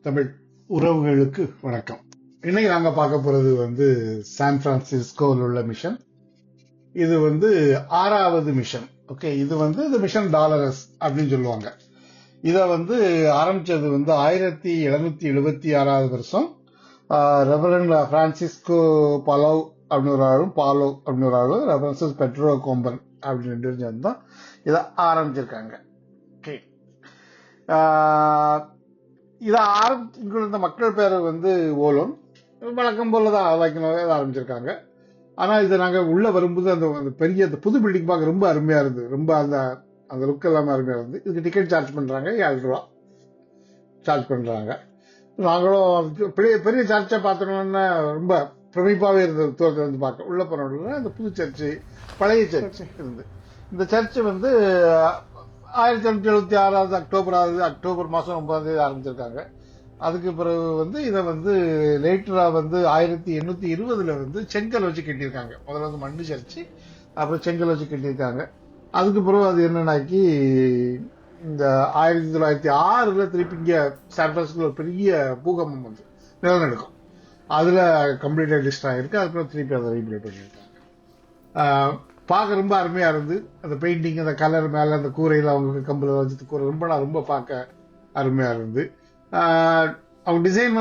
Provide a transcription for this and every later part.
தமிழ் உறவுகளுக்கு வணக்கம். இன்னைக்கு நாங்க பார்க்க போறது சான் பிரான்சிஸ்கோவில் உள்ள மிஷன். இது 6வது மிஷன். ஓகே, இது இந்த மிஷன் டாலரஸ் அப்படின்னு சொல்லுவாங்க. இத ஆரம்பிச்சது 1776வது வருஷம். ரெவரண்ட் பிரான்சிஸ்கோ பாலோ அப்படின்னு ஒரு ஆளும் ரெவரன்சஸ் பெட்ரோ கோம்பன் அப்படின்னு தான் இதை ஆரம்பிச்சிருக்காங்க. ஓகே, இதை ஆரம்பிச்சிருந்த மக்கள் பேர் ஓலோன். வழக்கம் போலதான் ஆரம்பிச்சிருக்காங்க. ஆனா இதை நாங்க உள்ள வரும்போது அந்த பெரிய அந்த புது பில்டிங் பார்க்க ரொம்ப அருமையா இருந்து, ரொம்ப அந்த அந்த லுக் எல்லாமே அருமையா இருந்து. இதுக்கு டிக்கெட் சார்ஜ் பண்றாங்க, 7 ரூபா சார்ஜ் பண்றாங்க. நாங்களும் பெரிய பெரிய சர்ச்சை பார்த்தோம்னா ரொம்ப பிரமிப்பாவே இருந்தது. தூரத்துல பார்க்க உள்ள போனோம்னா அந்த புது சர்ச்சு, பழைய சர்ச்சு இருந்து. இந்த சர்ச்சு 1776 அக்டோபர் மாசம் 9 ஆரம்பிச்சிருக்காங்க. அதுக்கு பிறகு இதை லேட்டரா 1820 செங்கல் வச்சு கட்டியிருக்காங்க. முதல்ல மண்ணு சர்ச்சு, அப்புறம் செங்கல் வச்சு கட்டியிருக்காங்க. அதுக்கு பிறகு அது என்னன்னாக்கி இந்த 1906 திருப்பி இங்க சான் பிரான்சிஸ்கோல ஒரு பெரிய பூகம்பம் நிலநடுக்கம். அதுல கம்ப்ளீட்டா டிஸ்ட்ராய் இருக்கு. அதுக்கப்புறம் திருப்பி அதை ரீபில்ட் பண்ணியிருக்காங்க. பார்க்க ரொம்ப அருமையா இருந்து, அந்த பெயிண்டிங், அந்த கலர் மேல அந்த கூரையில அவங்க கம்புல வச்சு கூரை ரொம்ப பார்க்க அருமையா இருந்து. அவங்க டிசைன்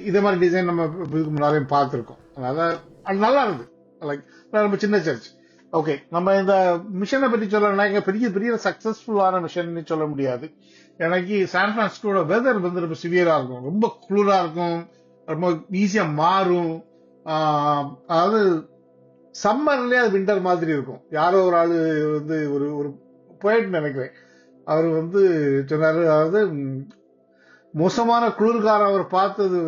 இதே மாதிரி டிசைன் நம்ம இதுக்கு முன்னாலேயும் பார்த்துருக்கோம். அதனால அது நல்லா இருந்து. லைக் ரொம்ப சின்ன சர்ச். ஓகே, நம்ம இந்த மிஷனை பற்றி சொல்லணும்னா பெரிய பெரிய சக்சஸ்ஃபுல்லான மிஷன் சொல்ல முடியாது. எனக்கு சான் பிரான்சிஸ்கோட வெதர் ரொம்ப சிவியரா இருக்கும், ரொம்ப குளிரா இருக்கும், ரொம்ப ஈஸியா மாறும். அதாவது சம்மர்லயே அது விண்டர் மாதிரி இருக்கும். யாரோ ஒரு ஆளு ஒரு ஒரு போயிட்டு நினைக்கிறேன், அவர் சொன்னாரு, அதாவது மோசமான குளிர்காலம் அவர் பார்த்தது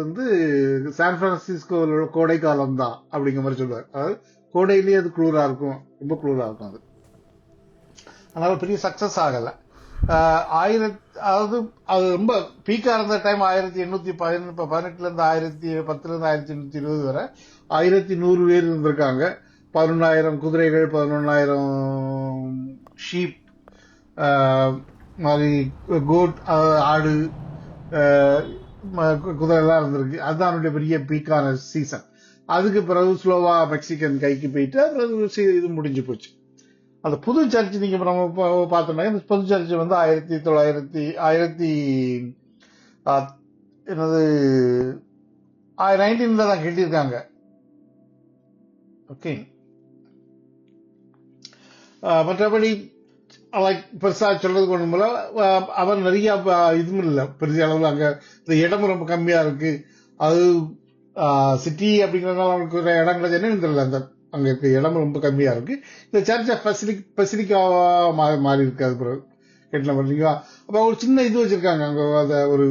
சான் பிரான்சிஸ்கோவில் கோடை காலம் தான் அப்படிங்கிற மாதிரி சொல்லுவார். அதாவது கோடையிலேயே அது குளிரா இருக்கும், ரொம்ப குளிரா இருக்கும். அதனால பெரிய சக்சஸ் ஆகல. அதாவது அது ரொம்ப பீக்கா இருந்த டைம் 1818 1810 1820 வரை 1100 பேர் இருந்திருக்காங்க. 11,000 குதிரைகள், 11,000 ஷீப், மாதிரி கோட், ஆடு, குதிரை எல்லாம் இருந்திருக்கு. அதுதான் அவனுடைய பெரிய பீக்கான சீசன். அதுக்கு பிறகு ஸ்லோவா மெக்சிகன் கைக்கு போயிட்டு அப்புறம் இது முடிஞ்சு போச்சு. அந்த புது சர்ச் நீங்க நம்ம பார்த்தோம்னா, இந்த புது சர்ச் 1919 தான் கட்டியிருக்காங்க. ஓகே, மற்றபடி பெருசா சொல்றதுக்கு ஒண்ணும் இல்ல. அவர் நிறைய இதுவும் இல்லை பெரிய அளவுல. அங்க இந்த இடமும் ரொம்ப கம்மியா இருக்கு. அது சிட்டி அப்படிங்கறதுனால அவனுக்கு ஒரு இடம் கிடைச்சதுன்னு தெரியல. அந்த அங்க இருக்க இடமும் ரொம்ப கம்மியா இருக்கு. இந்த சர்ச்சை பெசிலிக்காவா மாறி இருக்கு. அது பிறகு கெட்டின பண்ணீங்களா. அப்ப ஒரு சின்ன இது வச்சிருக்காங்க அங்க. அதை ஒரு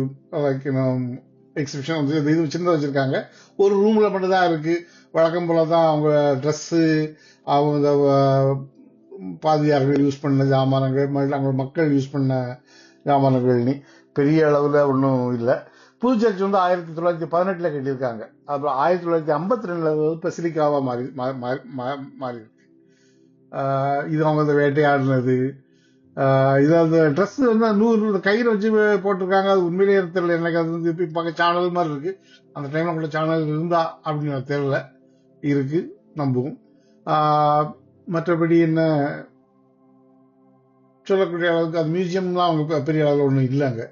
எக்ஸிபிஷன் இது சின்னதாக வச்சிருக்காங்க. ஒரு ரூம்ல மட்டும் தான் இருக்கு. வழக்கம் போலதான் அவங்க ட்ரெஸ்ஸு, அவங்க பாதிரியார்கள் யூஸ் பண்ண ஜாமானங்கள், அவங்க மக்கள் யூஸ் பண்ண ஜாமானங்கள்னு பெரிய அளவுல ஒன்றும் இல்லை. புது சர்ச் 1918 கட்டியிருக்காங்க. அப்புறம் 1952 பெசிலிக்காவா மாறி இருக்கு. இது அவங்க வேட்டையாடினது, இது அந்த ட்ரெஸ் 100 கயிறு வச்சு போட்டிருக்காங்க. அது உண்மையிலேயே தெரியல எனக்கு. அது இப்ப சேனல் மாதிரி இருக்கு. அந்த டைம்ல கூட சேனல் இருந்தா அப்படின்னு தெரியல. இருக்கு, நம்புவோம். மற்றபடி என்ன சொல்லக்கூடிய அளவுக்கு அது மியூசியம்லாம் அவங்க பெரிய அளவில் ஒன்றும் இல்லைங்க.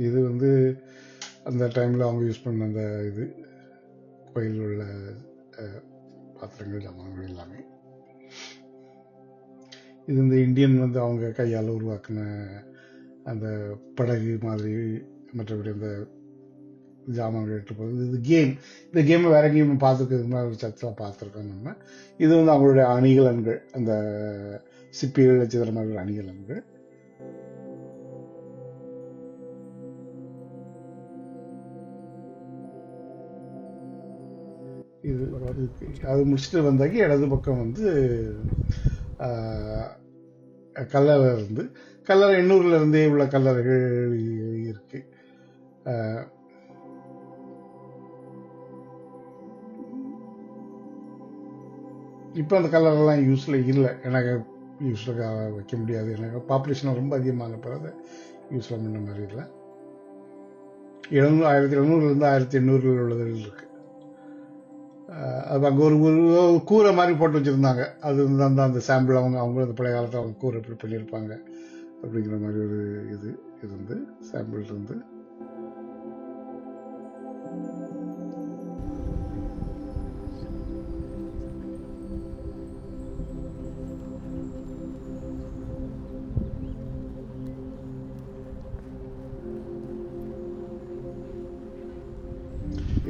இது அந்த டைம்ல அவங்க யூஸ் பண்ண அந்த இது கோயில் உள்ள பாத்திரங்கள், ஜாமான்கள் எல்லாமே. இது இந்த இந்தியன் அவங்க கையால் உருவாக்குன அந்த படகு மாதிரி, மற்றபடி அந்த ஜாமான்கள் எடுத்து போகிறது. இது கேம். இந்த கேமை வேற கேம் பார்த்துருக்கிறதுக்கு மாதிரி ஒரு சர்ச்செலாம் பார்த்துருக்கோம் நம்ம. இது அவங்களுடைய அணிகலன்கள், அந்த சிப்பிகள் வச்சுக்கிற மாதிரி ஒரு அணிகலன்கள். இது அது முடிச்சுட்டு வந்தாக்கி இடது பக்கம் கல்லறை இருந்து, கல்லறை 800ல இருந்தே உள்ள கல்லறைகள் இருக்கு. இப்போ அந்த கலர்லாம் யூஸில் இல்லை, எனக்கு யூஸில் வைக்க முடியாது, எனக்கு பாப்புலேஷன் ரொம்ப அதிகமான பிறகு யூஸில் பண்ண மாதிரி இல்லை. 1700 1800 உள்ளதில் இருக்கு. அது அங்கே ஒரு கூரை மாதிரி போட்டு வச்சுருந்தாங்க, அது வந்து அந்த சாம்பிள் அவங்க அந்த பழைய காலத்தில் அவங்க கூரை எப்படி பண்ணியிருப்பாங்க அப்படிங்கிற மாதிரி ஒரு இது இருந்து சாம்பிள் இருந்து.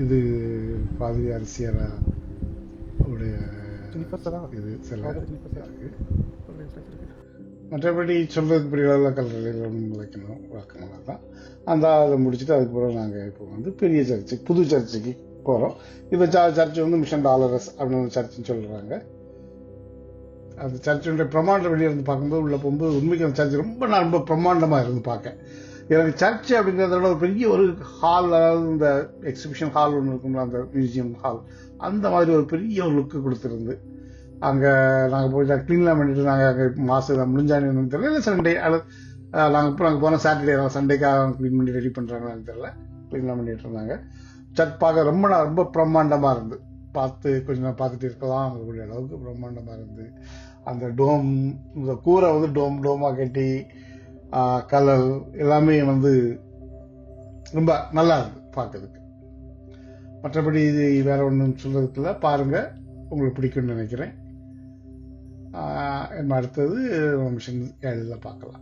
இது பாதி அரசியரா உடைய இது சில இருக்கு. மற்றபடி சொல்றதுக்கு பெரிய அளவில் கல்லறையில் ஒன்றும் வைக்கணும் வழக்கமாக தான். அந்த அதை முடிச்சுட்டு அதுக்கப்புறம் நாங்கள் இப்போ வந்து பெரிய சர்ச்சு, புது சர்ச்சுக்கு போகிறோம். இப்போ சர்ச்சு வந்து மிஷன் டாலரஸ் அப்படின்னு ஒரு சர்ச்சுன்னு சொல்கிறாங்க. அந்த சர்ச்சுடைய பிரமாண்டம் வெளியே இருந்து பார்க்கும்போது உள்ள போகும்போது உண்மைக்கு அந்த சர்ச் ரொம்ப பிரம்மாண்டமாக இருந்து பார்க்க. எனக்கு சர்ச் அப்படிங்கிறத விட ஒரு பெரிய ஒரு ஹால், அதாவது இந்த எக்ஸிபிஷன் ஹால் ஒன்று இருக்கும்ல, அந்த மியூசியம் ஹால், அந்த மாதிரி ஒரு பெரிய ஒரு லுக்கு கொடுத்துருந்து. அங்கே நாங்கள் போய் க்ளீன்லாம் பண்ணிட்டு நாங்கள் அங்கே மாதம் முடிஞ்சானு தெரியல, இல்லை சண்டே நாங்கள் போன சாட்டர்டே சண்டேக்காக க்ளீன் பண்ணி ரெடி பண்ணுறாங்கன்னு தெரியல, க்ளீன்லாம் பண்ணிட்டு இருந்தாங்க. சர்ச் பார்க்க ரொம்ப பிரம்மாண்டமாக இருந்து கொஞ்சம் நேரம் பார்த்துட்டு இருக்கலாம் அவங்களுடைய அளவுக்கு பிரம்மாண்டமாக இருந்து. அந்த டோம், இந்த கூரை வந்து டோமாக கட்டி கலர் எல்லாமே வந்து ரொம்ப நல்லா இருக்கு பார்க்கறதுக்கு. மற்றபடி இது வேற ஒன்றும் சொல்றதுக்குள்ள, பாருங்க, உங்களுக்கு பிடிக்கும்னு நினைக்கிறேன். அடுத்தது மிஷன் 7 பார்க்கலாம்.